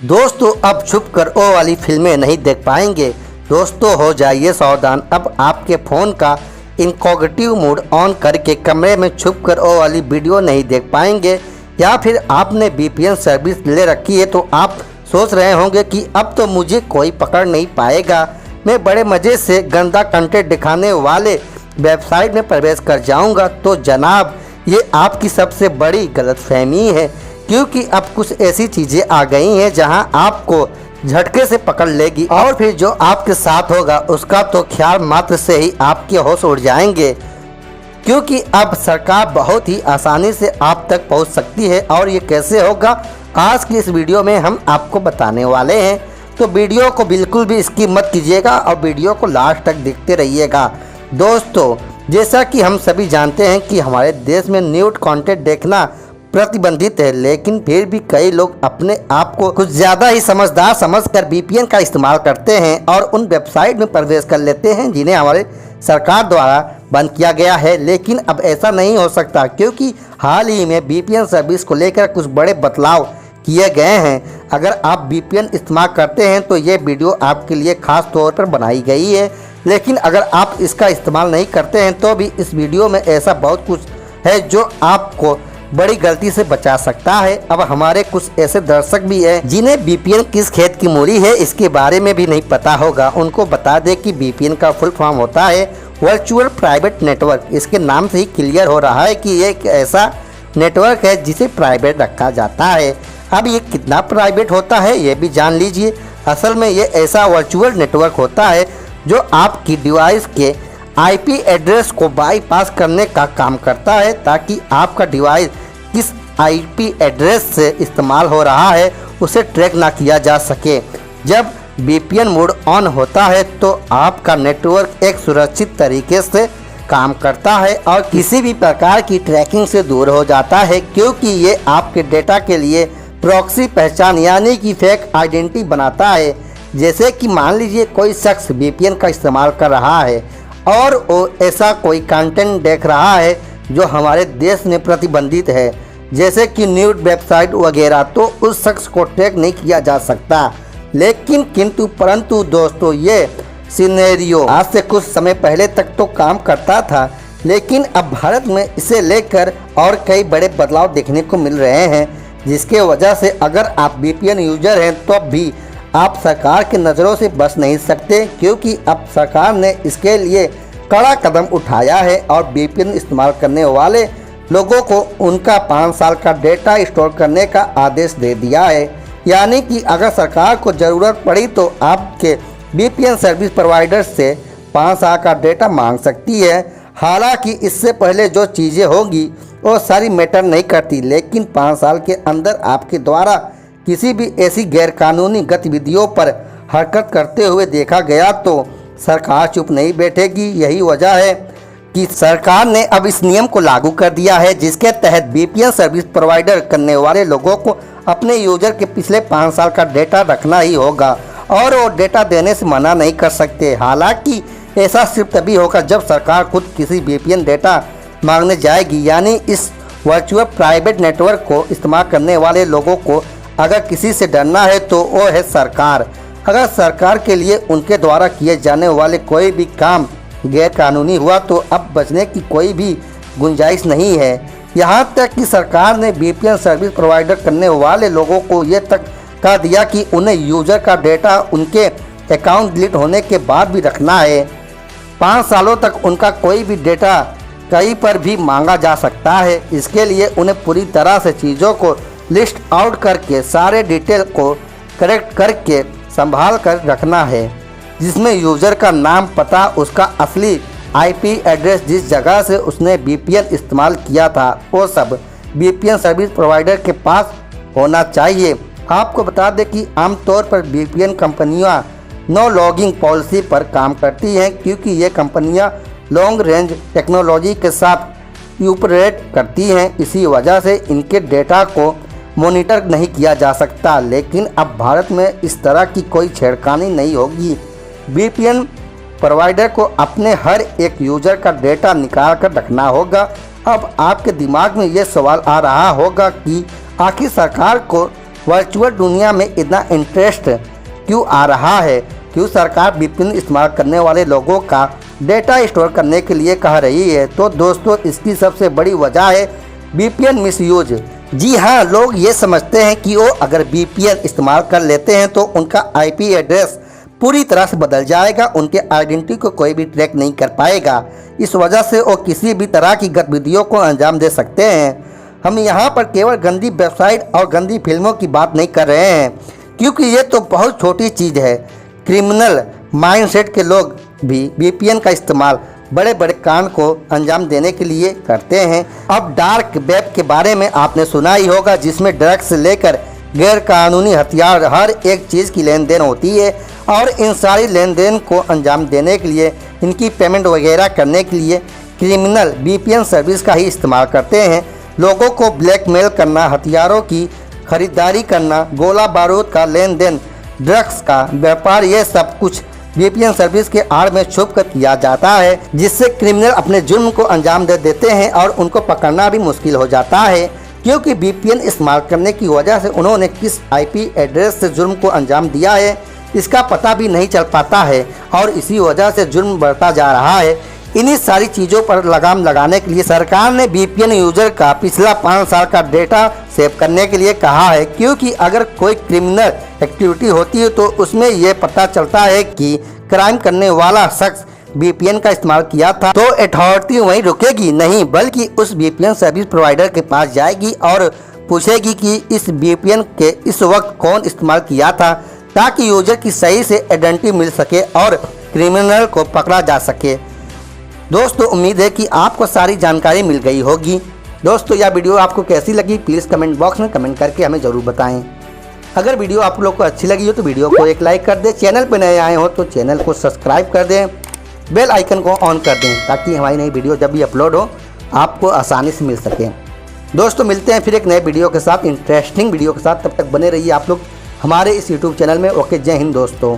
दोस्तों अब छुप कर ओ वाली फिल्में नहीं देख पाएंगे। दोस्तों हो जाइए सावधान, अब आपके फ़ोन का इनकॉग्निटिव मोड ऑन करके कमरे में छुप कर ओ वाली वीडियो नहीं देख पाएंगे। या फिर आपने VPN सर्विस ले रखी है तो आप सोच रहे होंगे कि अब तो मुझे कोई पकड़ नहीं पाएगा, मैं बड़े मज़े से गंदा कंटेंट दिखाने वाले वेबसाइट में प्रवेश कर जाऊंगा। तो जनाब ये आपकी सबसे बड़ी गलतफहमी है, क्योंकि अब कुछ ऐसी चीज़ें आ गई हैं जहां आपको झटके से पकड़ लेगी और फिर जो आपके साथ होगा उसका तो ख्याल मात्र से ही आपके होश उड़ जाएंगे, क्योंकि अब सरकार बहुत ही आसानी से आप तक पहुंच सकती है। और ये कैसे होगा, आज की इस वीडियो में हम आपको बताने वाले हैं। तो वीडियो को बिल्कुल भी स्किप मत कीजिएगा और वीडियो को लास्ट तक देखते रहिएगा। दोस्तों जैसा कि हम सभी जानते हैं कि हमारे देश में न्यूड कंटेंट देखना प्रतिबंधित है, लेकिन फिर भी कई लोग अपने आप को कुछ ज़्यादा ही समझदार समझकर VPN का इस्तेमाल करते हैं और उन वेबसाइट में प्रवेश कर लेते हैं जिन्हें हमारे सरकार द्वारा बंद किया गया है। लेकिन अब ऐसा नहीं हो सकता, क्योंकि हाल ही में VPN सर्विस को लेकर कुछ बड़े बदलाव किए गए हैं। अगर आप VPN इस्तेमाल करते हैं तो ये वीडियो आपके लिए खास तौर पर बनाई गई है, लेकिन अगर आप इसका इस्तेमाल नहीं करते हैं तो भी इस वीडियो में ऐसा बहुत कुछ है जो आपको बड़ी गलती से बचा सकता है। अब हमारे कुछ ऐसे दर्शक भी हैं जिन्हें VPN किस खेत की मूली है इसके बारे में भी नहीं पता होगा। उनको बता दें कि VPN का फुल फॉर्म होता है वर्चुअल प्राइवेट नेटवर्क। इसके नाम से ही क्लियर हो रहा है कि ये एक ऐसा नेटवर्क है जिसे प्राइवेट रखा जाता है। अब ये कितना प्राइवेट होता है ये भी जान लीजिए। असल में ये ऐसा वर्चुअल नेटवर्क होता है जो आपकी डिवाइस के IP एड्रेस को बाईपास करने का काम करता है, ताकि आपका डिवाइस किस IP एड्रेस से इस्तेमाल हो रहा है उसे ट्रैक ना किया जा सके। जब VPN मोड ऑन होता है तो आपका नेटवर्क एक सुरक्षित तरीके से काम करता है और किसी भी प्रकार की ट्रैकिंग से दूर हो जाता है, क्योंकि ये आपके डेटा के लिए प्रॉक्सी पहचान यानी कि फेक आइडेंटिटी बनाता है। जैसे कि मान लीजिए कोई शख्स VPN का इस्तेमाल कर रहा है और वो ऐसा कोई कंटेंट देख रहा है जो हमारे देश में प्रतिबंधित है, जैसे कि न्यूड वेबसाइट वगैरह, तो उस शख्स को ट्रैक नहीं किया जा सकता। लेकिन किंतु परंतु दोस्तों ये सिनेरियो आज से कुछ समय पहले तक तो काम करता था, लेकिन अब भारत में इसे लेकर और कई बड़े बदलाव देखने को मिल रहे हैं, जिसके वजह से अगर आप VPN यूजर हैं तो भी आप सरकार की नज़रों से बच नहीं सकते, क्योंकि अब सरकार ने इसके लिए कड़ा कदम उठाया है और VPN इस्तेमाल करने वाले लोगों को उनका 5 साल का डेटा स्टोर करने का आदेश दे दिया है। यानी कि अगर सरकार को ज़रूरत पड़ी तो आपके VPN सर्विस प्रोवाइडर से 5 साल का डेटा मांग सकती है। हालांकि इससे पहले जो चीज़ें होंगी वो सारी मैटर नहीं करती, लेकिन 5 साल के अंदर आपके द्वारा किसी भी ऐसी गैरकानूनी गतिविधियों पर हरकत करते हुए देखा गया तो सरकार चुप नहीं बैठेगी। यही वजह है कि सरकार ने अब इस नियम को लागू कर दिया है, जिसके तहत VPN सर्विस प्रोवाइडर करने वाले लोगों को अपने यूजर के पिछले 5 साल का डेटा रखना ही होगा और वो डेटा देने से मना नहीं कर सकते। हालांकि ऐसा सिर्फ तभी होगा जब सरकार खुद किसी VPN डेटा मांगने जाएगी। यानी इस वर्चुअल प्राइवेट नेटवर्क को इस्तेमाल करने वाले लोगों को अगर किसी से डरना है तो वो है सरकार। अगर सरकार के लिए उनके द्वारा किए जाने वाले कोई भी काम गैरकानूनी हुआ तो अब बचने की कोई भी गुंजाइश नहीं है। यहाँ तक कि सरकार ने VPN सर्विस प्रोवाइडर करने वाले लोगों को ये तक कह दिया कि उन्हें यूजर का डेटा उनके अकाउंट डिलीट होने के बाद भी रखना है। 5 सालों तक उनका कोई भी डेटा कहीं पर भी मांगा जा सकता है। इसके लिए उन्हें पूरी तरह से चीज़ों को लिस्ट आउट करके सारे डिटेल को करेक्ट करके संभाल कर रखना है, जिसमें यूज़र का नाम, पता, उसका असली IP एड्रेस, जिस जगह से उसने VPN इस्तेमाल किया था, वो सब VPN सर्विस प्रोवाइडर के पास होना चाहिए। आपको बता दें कि आमतौर पर VPN कंपनियां नो लॉगिंग पॉलिसी पर काम करती हैं, क्योंकि ये कंपनियां लॉन्ग रेंज टेक्नोलॉजी के साथ ऑपरेट करती हैं। इसी वजह से इनके डेटा को मॉनिटर नहीं किया जा सकता। लेकिन अब भारत में इस तरह की कोई छेड़खानी नहीं होगी। VPN प्रोवाइडर को अपने हर एक यूज़र का डेटा निकाल कर रखना होगा। अब आपके दिमाग में ये सवाल आ रहा होगा कि आखिर सरकार को वर्चुअल दुनिया में इतना इंटरेस्ट क्यों आ रहा है, क्यों सरकार VPN इस्तेमाल करने वाले लोगों का डेटा स्टोर करने के लिए कह रही है। तो दोस्तों इसकी सबसे बड़ी वजह है VPN मिसयूज। जी हाँ, लोग ये समझते हैं कि वो अगर VPN इस्तेमाल कर लेते हैं तो उनका IP एड्रेस पूरी तरह से बदल जाएगा, उनके आइडेंटिटी को कोई भी ट्रैक नहीं कर पाएगा। इस वजह से वो किसी भी तरह की गतिविधियों को अंजाम दे सकते हैं। हम यहाँ पर केवल गंदी वेबसाइट और गंदी फिल्मों की बात नहीं कर रहे हैं, क्योंकि ये तो बहुत छोटी चीज़ है। क्रिमिनल माइंडसेट के लोग भी VPN का इस्तेमाल बड़े बड़े कांड को अंजाम देने के लिए करते हैं। अब डार्क वेब के बारे में आपने सुना ही होगा, जिसमें ड्रग्स से लेकर गैर कानूनी हथियार हर एक चीज़ की लेन देन होती है, और इन सारी लेन देन को अंजाम देने के लिए, इनकी पेमेंट वगैरह करने के लिए क्रिमिनल VPN सर्विस का ही इस्तेमाल करते हैं। लोगों को ब्लैकमेल करना, हथियारों की खरीदारी करना, गोला बारूद का लेन देन, ड्रग्स का व्यापार, ये सब कुछ VPN सर्विस के आड़ में छुप कर किया जाता है, जिससे क्रिमिनल अपने जुर्म को अंजाम दे देते हैं और उनको पकड़ना भी मुश्किल हो जाता है, क्योंकि VPN इस्तेमाल करने की वजह से उन्होंने किस IP एड्रेस से जुर्म को अंजाम दिया है इसका पता भी नहीं चल पाता है, और इसी वजह से जुर्म बढ़ता जा रहा है। इन्हीं सारी चीज़ों पर लगाम लगाने के लिए सरकार ने VPN यूजर का पिछला 5 साल का डेटा सेव करने के लिए कहा है, क्योंकि अगर कोई क्रिमिनल एक्टिविटी होती है तो उसमें यह पता चलता है कि क्राइम करने वाला शख्स VPN का इस्तेमाल किया था, तो अथॉरिटी वहीं रुकेगी नहीं, बल्कि उस VPN सर्विस प्रोवाइडर के पास जाएगी और पूछेगी कि इस VPN के इस वक्त कौन इस्तेमाल किया था, ताकि यूजर की सही से आइडेंटिटी मिल सके और क्रिमिनल को पकड़ा जा सके। दोस्तों उम्मीद है कि आपको सारी जानकारी मिल गई होगी। दोस्तों यह वीडियो आपको कैसी लगी प्लीज़ कमेंट बॉक्स में कमेंट करके हमें ज़रूर बताएं। अगर वीडियो आप लोग को अच्छी लगी हो तो वीडियो को एक लाइक कर दें, चैनल पर नए आए हो तो चैनल को सब्सक्राइब कर दें, बेल आइकन को ऑन कर दें, ताकि हमारी नई वीडियो जब भी अपलोड हो आपको आसानी से मिल सके। दोस्तों मिलते हैं फिर एक नए वीडियो के साथ, इंटरेस्टिंग वीडियो के साथ। तब तक बने रहिए आप लोग हमारे इस YouTube चैनल में। ओके, जय हिंद दोस्तों।